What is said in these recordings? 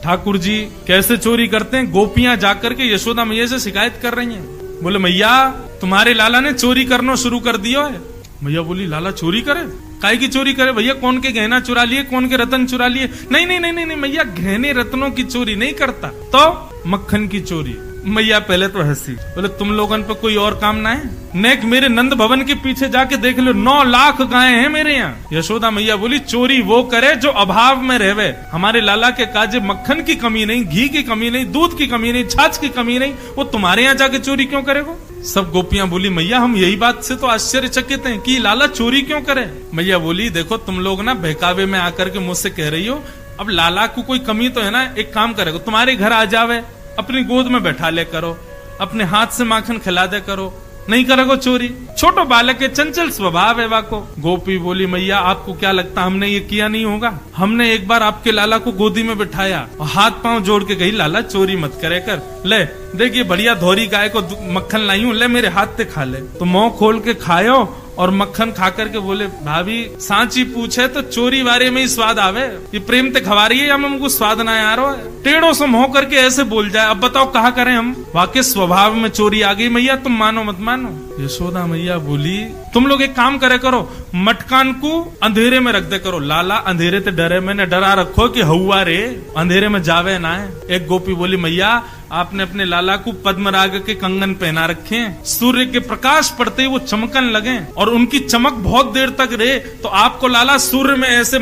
ठाकुर जी कैसे चोरी करते हैं। गोपियां जाकर के यशोदा मैया से शिकायत कर रही हैं। बोले मैया तुम्हारे लाला ने चोरी करना शुरू कर दिया है। मैया बोली लाला चोरी करे? काय की चोरी करे भैया? कौन के गहना चुरा लिए, कौन के रतन चुरा लिए? नहीं नहीं नहीं नहीं मैया, गहने रत्नों की चोरी नहीं करता, तो मक्खन की चोरी। मैया पहले तो हंसी, बोले तुम लोगन पे कोई और काम ना है? नेक मेरे नंद भवन के पीछे जाके देख लो, 9 लाख गायें हैं मेरे यहाँ। यशोदा मैया बोली चोरी वो करे जो अभाव में रहवे। हमारे लाला के काजे मक्खन की कमी नहीं, घी की कमी नहीं, दूध की कमी नहीं, छाछ की कमी नहीं, वो तुम्हारे यहाँ जाके चोरी क्यों करेगा? सब गोपियां बोली मैया हम यही बात से तो आश्चर्यचकित हैं कि लाला चोरी क्यों करे। मैया बोली देखो तुम लोग ना बहकावे में आकर के मुझसे कह रही हो, अब लाला को कोई कमी तो है ना, एक काम करेगा तुम्हारे घर आ जावे, अपनी गोद में बैठा ले करो, अपने हाथ से माखन खिला दे करो, नहीं करेगो चोरी। छोटो बालक है, चंचल स्वभाव है वाको। गोपी बोली मैया आपको क्या लगता हमने ये किया नहीं होगा? हमने एक बार आपके लाला को गोदी में बिठाया और हाथ पांव जोड़ के गई लाला चोरी मत करे कर, ले देखिए बढ़िया धोरी गाय को मक्खन लाई हूं, ले मेरे हाथ से खा ले। तो मुंह खोल के खायो और मक्खन खा करके बोले भाभी सांची पूछे तो चोरी वारे में ही स्वाद आवे, ये प्रेम ते खवा रही है या हमको स्वाद ना आ रहा है? टेढ़ों से मुंह करके ऐसे बोल जाए, अब बताओ कहा करें हम? वाकई स्वभाव में चोरी आ गई मैया, तुम मानो मत मानो। यशोदा मैया बोली तुम लोग एक काम करे करो, मटकान को अंधेरे में रख दे करो, लाला अंधेरे ते डरे, मैंने डरा रखो कि हवा रे अंधेरे में जावे ना है। एक गोपी बोली मैया आपने अपने लाला को पद्मराग के कंगन पहना रखे हैं, सूर्य के प्रकाश पड़ते ही वो चमकन लगे और उनकी चमक बहुत देर तक रहे, तो आपको लाला सूर्य में ऐसे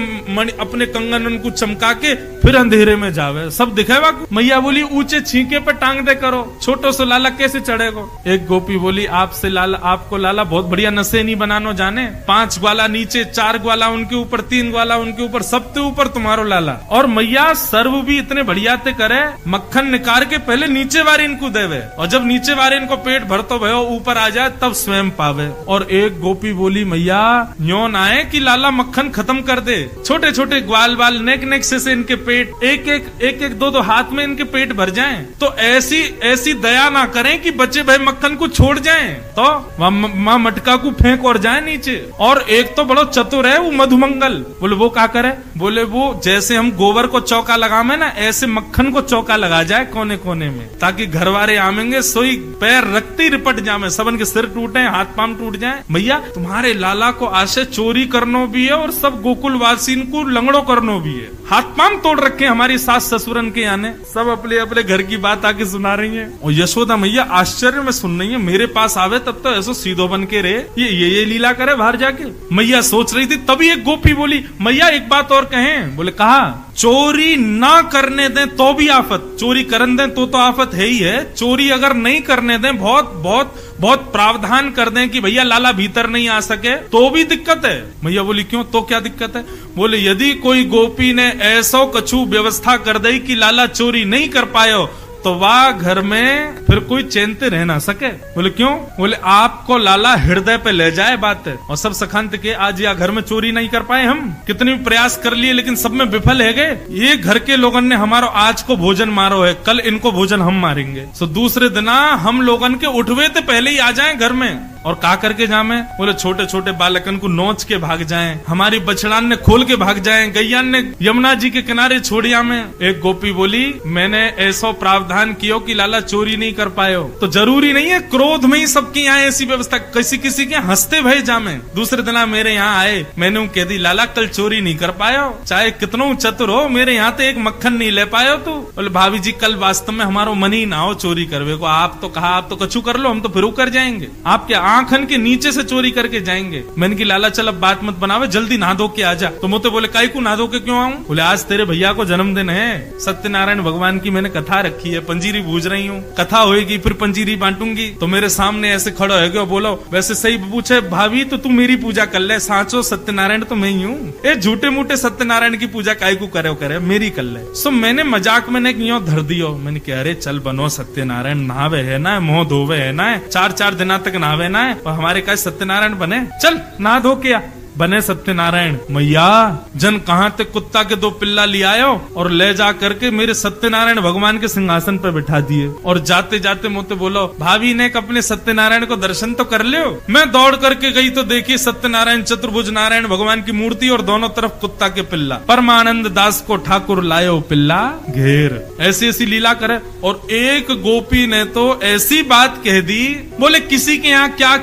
अपने कंगन उनको चमका के फिर अंधेरे में जावे, सब दिखेगा। मैया बोली ऊंचे छींके पे टांग दे करो, छोटो से लाला कैसे चढ़ेगो? एक गोपी बोली आपसे लाला, आपको लाला बहुत बढ़िया नशे नहीं बनानो जाने, 5 ग्वाला नीचे, 4 ग्वाला उनके ऊपर, 3 ग्वाला उनके ऊपर, सबके ऊपर तुम्हारो लाला। और मैया सर्व भी इतने बढ़िया ते करे, मक्खन निकाल के पहले नीचे वारे इनको देवे, और जब नीचे वारे इनको पेट भरतो भयो ऊपर आ जाए तब स्वयं पावे। और एक गोपी बोली मैया यूं ना आए कि लाला मक्खन खत्म कर दे, छोटे छोटे ग्वाल बाल नेक नेक से इनके पेट एक एक 2 हाथ में इनके पेट भर जाएं, तो ऐसी दया ना करें कि बच्चे भाई मक्खन को छोड़ जाएं, तो माँ मटका को फेंक और जाए नीचे। और एक तो बड़ो चतुर है वो मधुमंगल, बोले वो क्या करे? बोले वो जैसे हम गोबर को चौका लगावे ना, ऐसे मक्खन को चौका लगा जाए कोने कोने में, ताकि घर वाले आमेंगे सोई पैर रखते रिपट जामे, सबन के सिर टूटे, हाथ पांव टूट जाए। भैया तुम्हारे लाला को आशे चोरी करनो भी है और सब गोकुल वासी को लंगड़ो करनो भी है, हाथ पांव तोड़ रखे हमारी सास ससुरन के आने, सब अपने अपने घर की बात आके सुना रही है। और यशोदा मैया आश्चर्य में सुन रही है, मेरे पास आवे तब तो ऐसा सीधो बन के रहे, ये लीला करे बाहर जाके। मैया सोच रही थी, तभी एक गोपी बोली मैया एक बात और कहें। बोले कहा चोरी ना करने दें तो भी आफत, चोरी करने दें तो आफत है ही है, चोरी अगर नहीं करने दें, बहुत बहुत बहुत प्रावधान कर दें कि भैया लाला भीतर नहीं आ सके तो भी दिक्कत है। मैया बोली क्यों, तो क्या दिक्कत है? बोले यदि कोई गोपी ने ऐसा कछु व्यवस्था कर दी कि लाला चोरी नहीं कर पायो तो वह घर में फिर कोई चैनते रह ना सके। बोले क्यों? बोले आपको लाला हृदय पे ले जाए बात है, और सब सखांत के आज या घर में चोरी नहीं कर पाए, हम कितने भी प्रयास कर लिए लेकिन सब में विफल है गए। ये घर के लोगन ने हमारो आज को भोजन मारो है, कल इनको भोजन हम मारेंगे, तो दूसरे दिना हम लोगन के उठवे तो पहले ही आ जाए घर में। और का करके जामे? बोले छोटे छोटे बालकन को नोच के भाग जाएं, हमारी बछड़ान ने खोल के भाग जाएं, गैयान ने यमुना जी के किनारे छोड़िया में। एक गोपी बोली मैंने ऐसा प्रावधान किया कि लाला चोरी नहीं कर पायो, तो जरूरी नहीं है क्रोध में ही सबके यहाँ ऐसी व्यवस्था, किसी किसी के हंसते भय जामे। दूसरे दिन मेरे यहाँ आए, मैंने कह दी लाला कल चोरी नहीं कर पायो, चाहे कितनो चतुर हो, मेरे यहाँ तो एक मक्खन नहीं ले पायो तू। बोले भाभी जी कल वास्तव में हमारो मन ही ना हो चोरी करवे को, आप तो कहा आप तो कछु कर लो, हम तो फिर कर जाएंगे, आप क्या आंखन के नीचे से चोरी करके जाएंगे। मैंने की लाला चल अब बात मत बनावे, जल्दी नहा धो के आ जा। तो मोते बोले काई को नहा धो के क्यों आऊं? बोले आज तेरे भैया को जन्मदिन है, सत्यनारायण भगवान की मैंने कथा रखी है, पंजीरी बूझ रही हूँ, कथा होएगी फिर पंजीरी बांटूंगी, तो मेरे सामने ऐसे खड़ो है बोलो वैसे सही पूछे भाभी तो तू मेरी पूजा कर ले, साचो सत्यनारायण तो मैं ही हूँ, ये झूठे मूठे सत्यनारायण की पूजा काई को करे मेरी कर ले। सो मैंने मजाक में क्यों धर दियो, मैंने कहा अरे चल बनो सत्यनारायण, नहावे है ना, मुंह धोवे है ना, 4-4 दिना तक नहावे ना है, हमारे का सत्यनारायण बने, चल नहा धो के आ। बने सत्यनारायण। मैया जन कहां ते कुत्ता के 2 पिल्ला ले आयो और ले जा करके मेरे सत्यनारायण भगवान के सिंहासन पर बिठा दिए, और जाते जाते मुझे बोलो भाभी ने अपने सत्यनारायण को दर्शन तो कर लियो। मैं दौड़ करके गई तो देखी सत्यनारायण चतुर्भुज नारायण भगवान की मूर्ति और दोनों तरफ कुत्ता के पिल्ला। परमानंद दास को ठाकुर लायो पिल्ला घेर। ऐसी ऐसी लीला करे। और एक गोपी ने तो ऐसी बात कह दी, बोले किसी के यहाँ क्या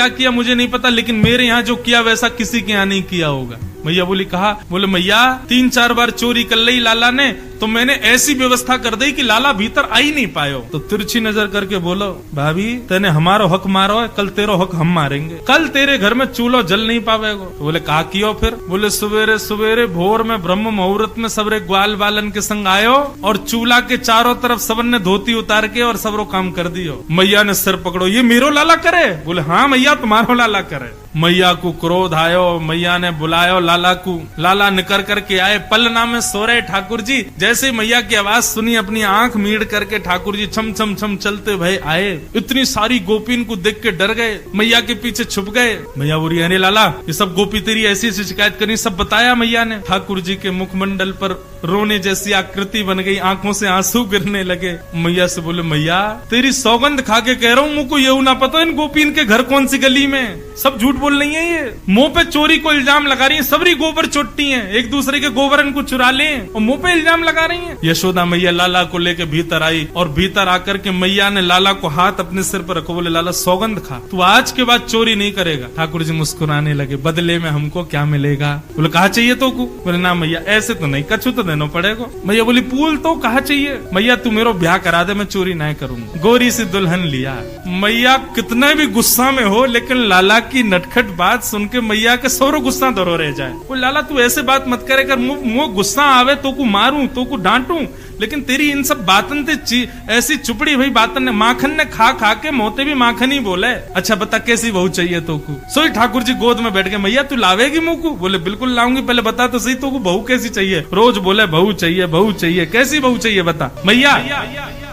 किया मुझे नहीं पता, लेकिन मेरे यहाँ जो किया वैसा किसी के यहाँ नहीं किया होगा। मैया बोली कहा, बोले मैया 3-4 बार चोरी कर ली लाला ने, तो मैंने ऐसी व्यवस्था कर दी कि लाला भीतर आ ही नहीं पायो। तो तिरछी नजर करके बोलो भाभी तेने हमारो हक मारो है, कल तेरो हक हम मारेंगे, कल तेरे घर में चूल्हो जल नहीं पावेगो। तो बोले कहा कियो फिर? बोले सवेरे सवेरे भोर में ब्रह्म मुहूर्त में सबरे ग्वाल बालन के संग आयो और चूल्हा के चारों तरफ सबन ने धोती उतार के और सबरो काम कर दियो। मैया ने सिर पकड़ो, ये मेरो लाला करे? बोले हाँ मैया तुम्हारो लाला करे। मैया को क्रोध आयो, मैया ने बुलायो लाला को। लाला निकर करके आए, पलना में सो रहे ठाकुर जी। जैसे मैया की आवाज सुनी अपनी आंख मीड़ करके ठाकुर जी छम छम छम चलते भय आए। इतनी सारी गोपीन को देख के डर गए, मैया के पीछे छुप गए। मैया बोली अरे लाला ये सब गोपी तेरी ऐसी ऐसी शिकायत करनी, सब बताया मैया ने। ठाकुर जी के मुखमंडल पर रोने जैसी आकृति बन गई, आंखों से आंसू गिरने लगे। मैया से बोले मैया तेरी सौगंध खा के कह रहा हूँ, मुझको ये ना पता इन गोपीन के घर कौन सी गली में, सब झूठ बोल रही है। ये मुंह पे चोरी को इल्जाम लगा रही है, सबरी गोबर चोटती है, एक दूसरे के गोबर इनको चुरा ले और मुंह पे इल्जाम लगा रही है। यशोदा मैया लाला को लेके भीतर आई और भीतर आकर के मैया ने लाला को हाथ अपने सिर पर रखो, बोले लाला सौगंध खा, तू आज के बाद चोरी नहीं करेगा। ठाकुर जी मुस्कुराने लगे, बदले में हमको क्या मिलेगा? बोले कहा चाहिए तो को? बोले ना मैया ऐसे तो नहीं, कछु तो देना पड़ेगा। मैया बोली पूल तो कहा चाहिए? मैया तू मेरो ब्याह करा दे, मैं चोरी नहीं करूंगा। गोरी सी दुल्हन लिया। मैया कितना भी गुस्सा में हो, लेकिन लाला की नटखट बात सुन के मैया के सौरो गुस्सा दरो रह जाए। वो लाला तू ऐसे बात मत करे कर, मुझे गुस्सा आवे तो को मारूं तो को डांटूं, लेकिन तेरी इन सब बातन ते ऐसी चुपड़ी भाई बातन ने माखन ने खा खा के मोते भी माखन ही बोले। अच्छा बता कैसी बहू चाहिए तो को? सोई ठाकुर जी गोद में बैठ गए, मैया तू लावेगी मुँह को? बोले बिल्कुल लाऊंगी, पहले बता तो सही तो को बहू कैसी चाहिए? रोज बोले बहू चाहिए, कैसी बहू चाहिए बता? मैया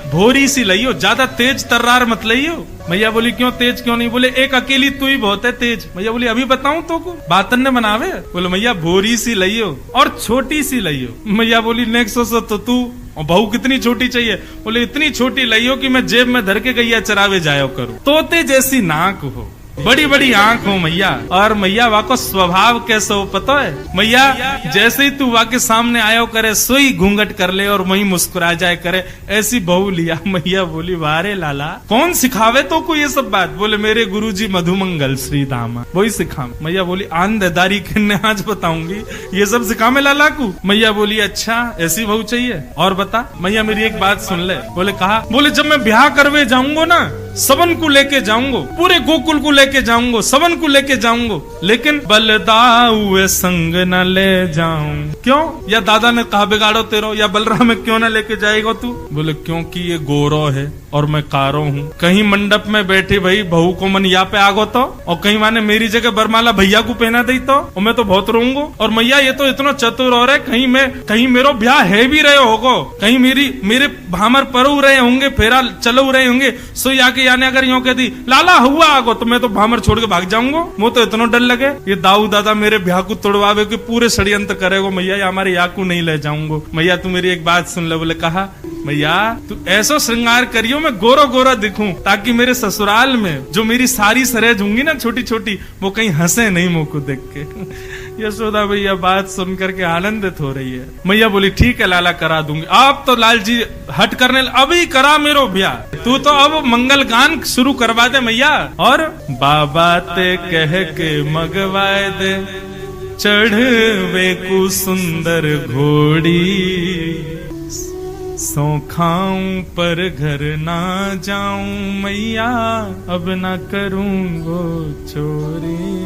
भोरी सी लइयो, ज्यादा तेज तर्रार मत लइयो। मैया बोली क्यों तेज क्यों नहीं? बोले एक अकेली तू ही बहुत है तेज। मैया बोली अभी बताऊं तो को? बातन ने बनावे। बोले मैया भोरी सी लइयो और छोटी सी लइयो। मैया बोली नेक्सो तो तू और बहू कितनी छोटी चाहिए? बोले इतनी छोटी लइयो कि मैं जेब में धर के गैया चरावे जायो करूं, तोते जैसी नाक हो, बड़ी बड़ी आंख हो मैया। और मैया वा को स्वभाव कैसे हो पता है? मैया जैसे ही तू वा के सामने आयो करे सोई घूंघट कर ले और वही मुस्कुरा जाए करे, ऐसी बहू लिया। मैया बोली वारे लाला कौन सिखावे तो को ये सब बात? बोले मेरे गुरुजी मधुमंगल श्री दामा वही सिखा। मैया बोली आंधदारी किन्ने आज बताऊंगी, ये सब सिखा में लाला को? मैया बोली अच्छा ऐसी बहू चाहिए और बता। मैया मेरी एक बात सुन ले। बोले कहा? बोले जब मैं ब्याह करवे जाऊंगा ना, सबन को लेके जाऊंगा, पूरे गोकुल को लेके जाऊंगा, सबन को लेके जाऊंगा, लेकिन बलदाऊ संग न ले जाऊं। क्यों? या दादा ने कहा बिगाड़ो तेरो, या बलराम में क्यों न लेके जाएगा तू? बोले क्योंकि ये गोरो है और मैं कारो हूँ। कहीं मंडप में बैठी भाई बहू को मन यहाँ पे आगो तो, और कहीं माने मेरी जगह बरमाला भैया को पहना दी तो, और मैं तो बहुत रोऊंगा। और मैया ये तो इतना चतुर हो रहा है, कहीं मेरो ब्याह है भी रहे होगो, कहीं मेरे भामर परो रहे होंगे, फेरा चलो रहे होंगे, सो याके याने अगर यूं कह दी लाला हुआ आगो तो मैं तो भामर छोड़ के भाग जाऊंगा। वो तो इतना डर लगे ये दाऊ दादा मेरे ब्याह को तोड़वावे के पूरे षड्यंत्र करेगो। मैया ये हमारे याकू नहीं ले जाऊंगा। मैया तू मेरी एक बात सुन ले। बोले कहा? मैया तू ऐसा श्रृंगार करियो मैं गोरा गोरा दिखूं, ताकि मेरे ससुराल में जो मेरी सारी सरेज होंगी ना छोटी छोटी, वो कहीं हंसे नहीं मुंह को देख के। यशोदा भैया बात सुन करके आनंदित हो रही है। मैया बोली ठीक है लाला करा दूंगी। आप तो लाल जी हट करने, अभी करा मेरो ब्याह, तू तो अब मंगल गान शुरू करवा दे मैया। और बाबा ते कह के मगवाए दे, चढ़वे को सुंदर घोड़ी, सो खाऊं पर घर ना जाऊं मैया, अब ना करूंगो चोरी।